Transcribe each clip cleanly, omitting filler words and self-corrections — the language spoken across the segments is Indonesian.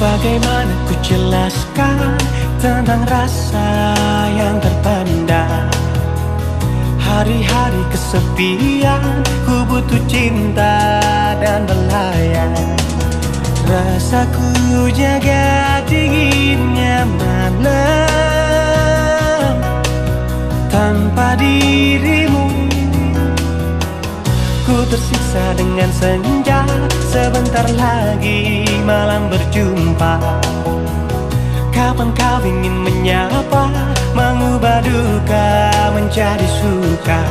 Bagaimana ku jelaskan tentang rasa yang terpendam. Hari-hari kesepian, ku butuh cinta dan belayan. Rasaku jaga dinginnya malam tanpa dirimu. Ku tersiksa dengan senja, sebentar lagi malam berjumpa. Kapan kau ingin menyapa, mengubah duka menjadi suka.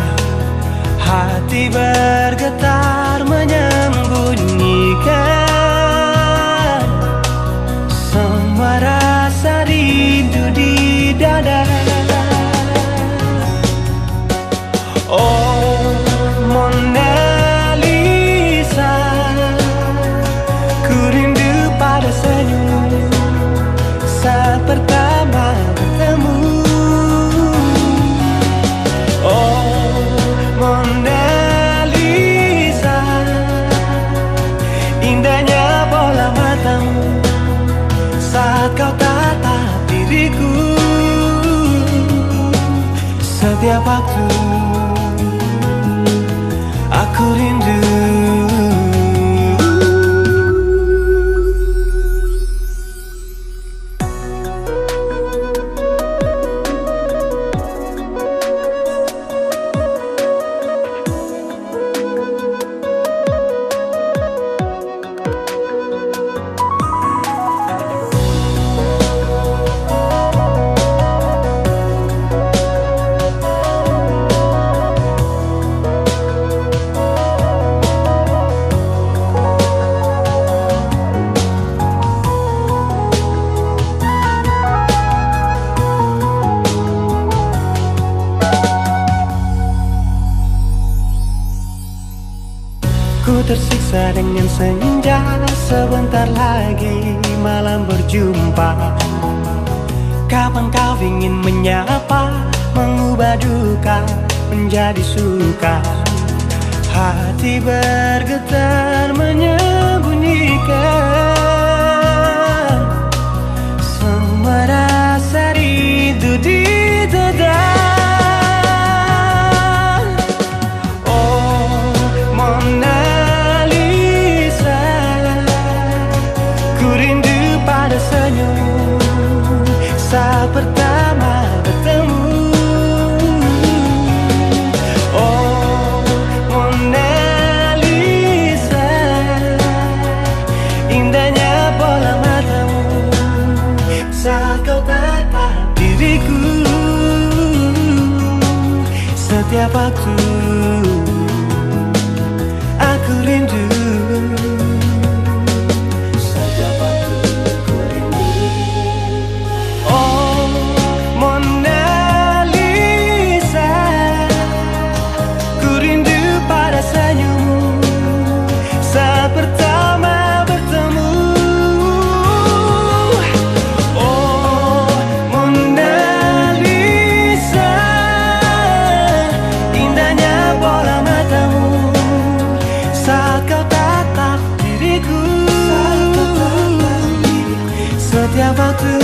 Hati bergetar menyembunyikan semua rasa rindu di dada. Oh Mona Lisa, ku rindu pada senyum saat pertama bertemu. Oh Mona Lisa, indahnya bola matamu saat kau tatap diriku. Setiap waktu aku rindu. Ku tersiksa dengan senja, sebentar lagi malam berjumpa. Kapan kau ingin menyapa, mengubah duka menjadi suka. Hati bergetar menyembunyikan semua rasa rindu di dada. Oh Mona, senyum saat pertama bertemu. Oh Mona Lisa, indahnya bola matamu saat kau tatap diriku. Setiap waktu aku rindu. Setiap waktu